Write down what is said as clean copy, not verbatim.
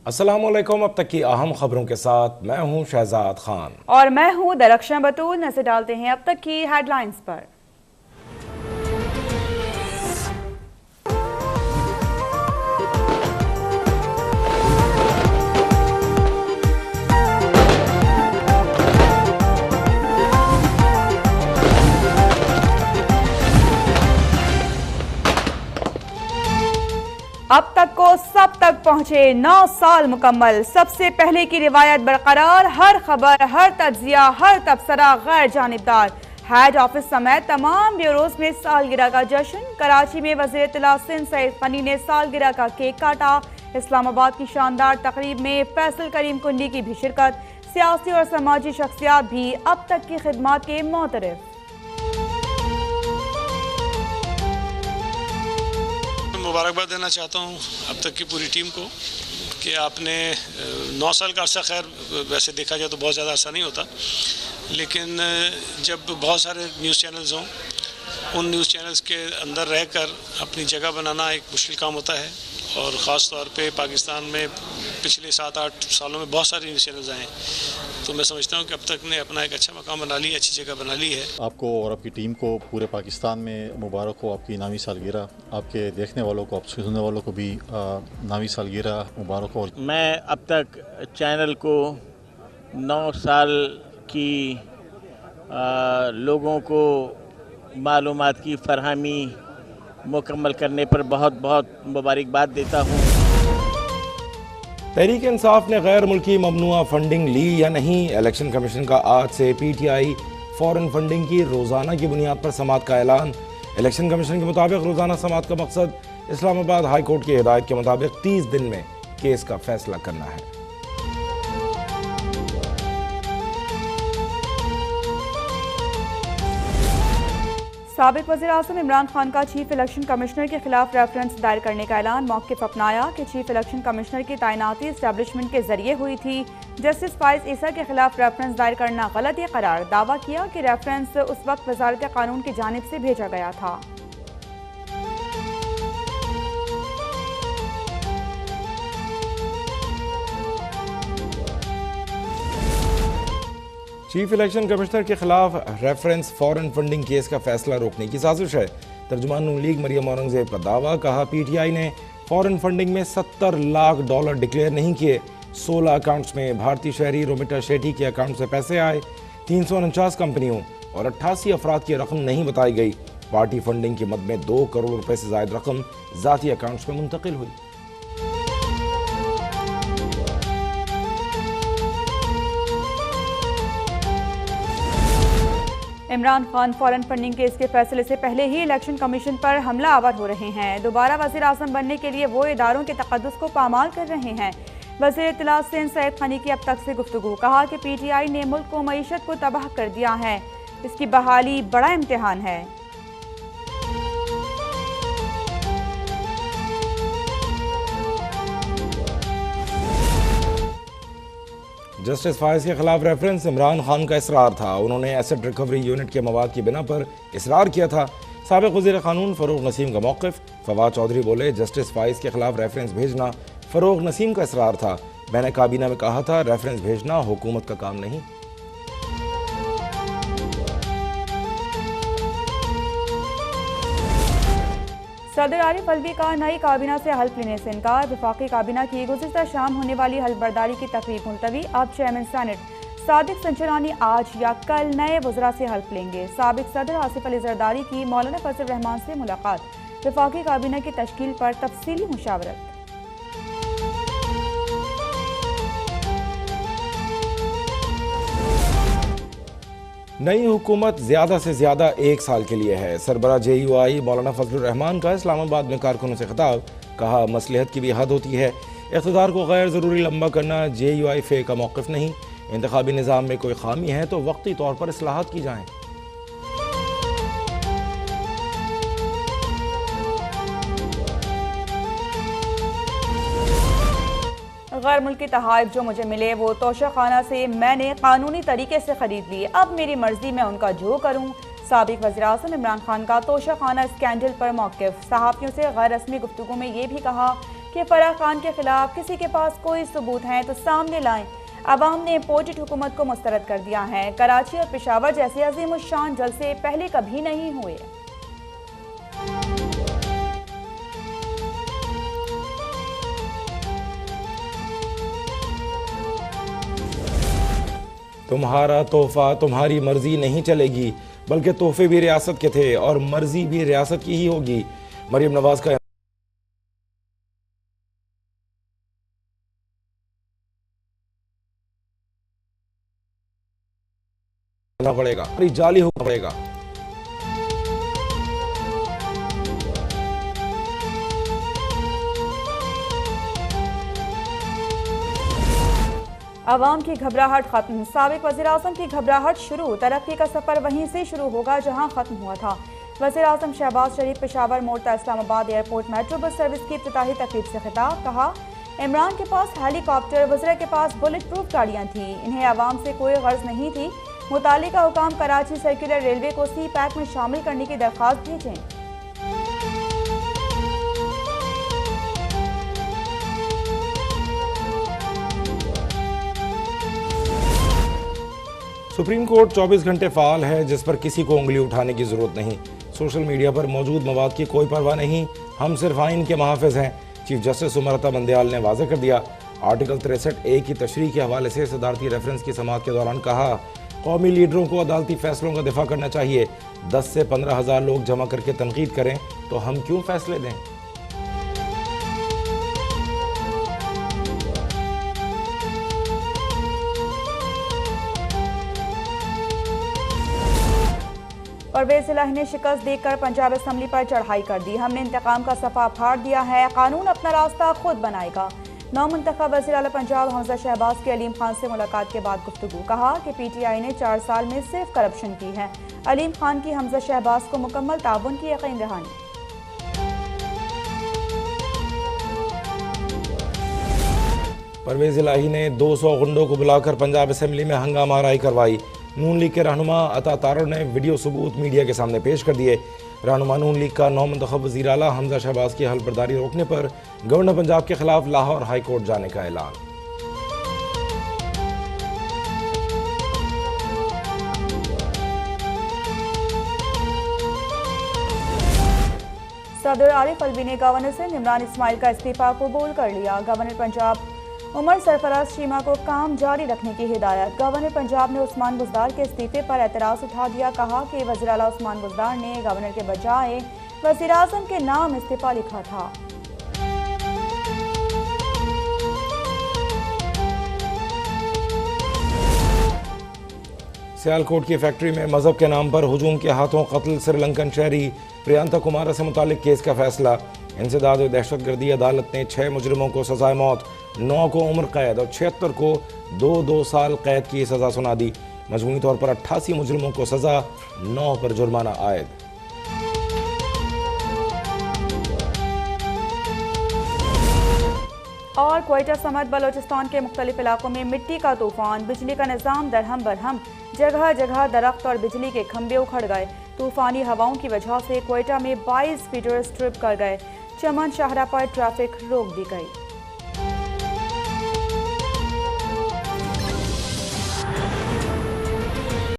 अस्सलामुअलैकुम। अब तक की अहम खबरों के साथ मैं हूं शहजाद खान और मैं हूं दरख्शां बतूल। नजर डालते हैं अब तक की हेडलाइंस पर। अब तक को सब तक पहुंचे 9 साल मुकम्मल। सबसे पहले की रिवायत बरकरार, हर खबर, हर तज्जिया, हर तबसरा गैर जानिबदार। हेड ऑफिस समेत तमाम ब्यूरोज में सालगिरह का जश्न। कराची में वज़ीर इत्तला सिंध सईद खनी ने सालगिरह का केक काटा। इस्लामाबाद की शानदार तकरीब में फैसल करीम कुंडी की भी शिरकत। सियासी और समाजी शख्सियात भी अब तक की खिदमात के मोतरफ। मुबारकबाद देना चाहता हूँ अब तक की पूरी टीम को कि आपने 9 साल का अरसा, खैर वैसे देखा जाए तो बहुत ज़्यादा अरसा नहीं होता, लेकिन जब बहुत सारे न्यूज़ चैनल्स हों, उन न्यूज़ चैनल्स के अंदर रहकर अपनी जगह बनाना एक मुश्किल काम होता है। और ख़ास तौर पे पाकिस्तान में पिछले 7-8 सालों में बहुत सारे न्यूज़ चैनल्स आए, तो मैं समझता हूँ कि अब तक ने अपना एक अच्छा मकाम बना लिया, अच्छी जगह बना ली है। आपको और आपकी टीम को पूरे पाकिस्तान में मुबारक हो आपकी 9वीं सालगिरह। आपके देखने वालों को, आपसे सुनने वालों को भी 9वीं सालगिरह मुबारक हो। मैं अब तक चैनल को 9 साल की लोगों को मालूमात की फरहमी मुकम्मल करने पर बहुत बहुत मुबारकबाद देता हूँ। तहरीक इंसाफ ने गैर मुल्की ममनुआ फंडिंग ली या नहीं? इलेक्शन कमीशन का आज से PTI फॉरेन फंडिंग की रोज़ाना की बुनियाद पर समाअत का ऐलान। इलेक्शन कमीशन के मुताबिक रोज़ाना समाअत का मकसद इस्लामाबाद हाई कोर्ट की हिदायत के मुताबिक 30 दिन में केस का फैसला करना है। साबिक वज़ीर आज़म इमरान खान का चीफ इलेक्शन कमिश्नर के खिलाफ रेफरेंस दायर करने का ऐलान। मौक़िफ़ अपनाया कि चीफ इलेक्शन कमिश्नर की तैनाती एस्टैब्लिशमेंट के जरिए हुई थी। जस्टिस फाइज ईसा के खिलाफ रेफरेंस दायर करना गलत करार। दावा किया कि रेफरेंस उस वक्त वज़ारत कानून की जानिब से भेजा गया था। चीफ इलेक्शन कमिश्नर के खिलाफ रेफरेंस फॉरेन फंडिंग केस का फैसला रोकने की साजिश है। तर्जुमान नून लीग मरियम औरंगजेब का दावा। कहा PTI ने फॉरेन फंडिंग में $70 लाख डिक्लेयर नहीं किए। 16 अकाउंट्स में भारतीय शहरी रोमिटा शेट्टी के अकाउंट से पैसे आए। 349 कंपनियों और 88 अफराद की रकम नहीं बताई गई। पार्टी फंडिंग की मद में 2 करोड़ रुपए से ज्यादा रकम जाती अकाउंट्स में मुंतकिल हुई। Imran Khan foreign funding case के फैसले से पहले ही इलेक्शन कमीशन पर हमला आवर हो रहे हैं। दोबारा वज़ीर आज़म बनने के लिए वो इदारों के तक़द्दुस को पामाल कर रहे हैं। वज़ीर इत्तला सिंध सईद खनी की अब तक से गुफ्तगू। कहा कि PTI ने मुल्क को मईशत को तबाह कर दिया है, इसकी बहाली बड़ा इम्तिहान है। जस्टिस फाइज के खिलाफ रेफरेंस इमरान खान का इसरार था। उन्होंने एसेट रिकवरी यूनिट के मवाद की बिना पर इसरार किया था। साबिक वज़ीर कानून फ़रूग नसीम का मौक़िफ़। फवाद चौधरी बोले, जस्टिस फाइज के खिलाफ रेफरेंस भेजना फ़रूग नसीम का इसरार था। मैंने काबीना में कहा था रेफरेंस भेजना हुकूमत का काम नहीं। सदर आरिफ अलवी का नई काबीना से हल्फ लेने से इनकार। वफाकी काबीना की गुज़िश्ता शाम होने वाली हल्फ बर्दारी की तकरीब मुलतवी। अब चेयरमैन सेनेट सादिक संचरानी आज या कल नए वज़रा से हल्फ लेंगे। साबिक सदर आसिफ अली जरदारी की मौलाना फजल रहमान से मुलाकात। वफाकी काबीना की तश्कील पर तफसीली मुशावरत। नई हुकूमत ज़्यादा से ज़्यादा 1 साल के लिए है। सरबरा JUI मौलाना फजल रहमान का इस्लामाबाद में कारकुनों से खिताब। कहा, मसलहत की भी हद होती है। इक़्तिदार को गैर ज़रूरी लंबा करना JUI फ़े का मौक़िफ़ नहीं। इंतखाबी निज़ाम में कोई खामी है तो वक्ती तौर पर इस्लाहात की जाएँ। गैर मुल्की तहाइफ जो मुझे मिले वो तोशा खाना से मैंने कानूनी तरीके से खरीद लिए। अब मेरी मर्जी मैं उनका जो करूं। साबिक वज़ीर आज़म इमरान खान का तोशा खाना स्कैंडल पर मौक़िफ़। सहाफ़ियों से गैर रस्मी गुफ्तगू में ये भी कहा कि फराह खान के खिलाफ किसी के पास कोई सबूत हैं तो सामने लाएं। अवाम ने इम्पोर्टेड हुकूमत को मुस्तरद कर दिया है। कराची और पेशावर जैसे अजीम शान जलसे पहले कभी नहीं हुए। तुम्हारा तोहफा तुम्हारी मर्जी नहीं चलेगी, बल्कि तोहफे भी रियासत के थे और मर्जी भी रियासत की ही होगी। मरीम नवाज का पड़ेगा, जाली होना पड़ेगा। अवाम की घबराहट खत्म, साबिक वज़ीर-ए-आज़म की घबराहट शुरू। तरक्की का सफर वहीं से शुरू होगा जहां खत्म हुआ था। वज़ीर-ए-आज़म शहबाज शरीफ पेशावर मोड़ता Islamabad airport metro bus service की इफ्तिताही तकरीब से खिताब। कहा, इमरान के पास हेलीकॉप्टर, वज़ीर के पास बुलेट प्रूफ गाड़ियां थी, इन्हें अवाम से कोई गर्ज नहीं थी। मुतालिका हुकाम कराची सर्कुलर रेलवे को सी पैक में शामिल करने की दरख्वास्त भेजें। सुप्रीम कोर्ट 24 घंटे फाल है, जिस पर किसी को उंगली उठाने की जरूरत नहीं। सोशल मीडिया पर मौजूद मवाद की कोई परवाह नहीं, हम सिर्फ आइन के महाफिज हैं। चीफ जस्टिस उमरता बंदयाल ने वाज़ेह कर दिया। आर्टिकल 63A की तशरीह के हवाले से सदारती रेफरेंस की समाअत के दौरान कहा, कौमी लीडरों को अदालती फैसलों का दिफा करना चाहिए। 10 से 15 हज़ार लोग जमा करके तनकीद करें तो हम क्यों फैसले दें। परवेज इलाही ने शिकस्त देकर पंजाब असम्बली पर चढ़ाई कर दी। हमने इंतकाम का सफा फाड़ दिया है, कानून अपना रास्ता खुद बनाएगा। नौ मुंतखब वज़ीर आला पंजाब हमजा शहबाज की अलीम खान से मुलाकात के बाद गुफ्तगू। कहा कि PTI ने 4 साल में सिर्फ करप्शन की है। अलीम खान की हमजा शहबाज को मुकम्मल ताउन की यकीन दहानी। परवेज इलाही ने 200 गुंडों को बुलाकर पंजाब असम्बली में हंगामा आराई करवाई। नून लीग के रहनुमा अता तारड़ ने वीडियो सबूत मीडिया के सामने पेश कर दिए। रहनुमा नून लीग का नौ मुंतखब वज़ीर आला हमजा शहबाज की हल्फबर्दारी रोकने पर गवर्नर पंजाब के खिलाफ लाहौर हाई कोर्ट जाने का ऐलान। सदर आरिफ अलवी ने गवर्नर से इमरान इस्माइल का इस्तीफा कबूल कर लिया। गवर्नर पंजाब उमर सरफराज शीमा को काम जारी रखने की हिदायत। गवर्नर पंजाब ने उस्मान बुज़दार के इस्तीफे पर एतराज़ उठा दिया। कहा कि वज़ीर आला उस्मान बुज़दार ने गवर्नर के बजाय वज़ीर आज़म के नाम इस्तीफा लिखा था। सियालकोट की फैक्ट्री में मजहब के नाम पर हुजूम के हाथों कत्ल श्रीलंकन शहरी प्रियंका कुमारा से मुतालिक केस का फैसला। इंसदाद दहशतगर्दी अदालत ने 6 मुजरिमों को सजाए मौत, 9 को उम्र कैद और 76 को 2-2 साल कैद की सजा सुना दी। मजमूई तौर पर 88 मुजरिमों को सजा, 9 पर जुर्माना आयद। और क्वेटा समेत बलोचिस्तान के मुख्तलिफ इलाकों में मिट्टी का तूफान, बिजली का निज़ाम दरहम बरहम, जगह जगह दरख्त और बिजली के खंभे उखड़ गए। तूफानी हवाओं की वजह से क्वेटा में 22 फीडर स्ट्रिप कर गए। चमन शाहरा पर ट्रैफिक रोक दी गई।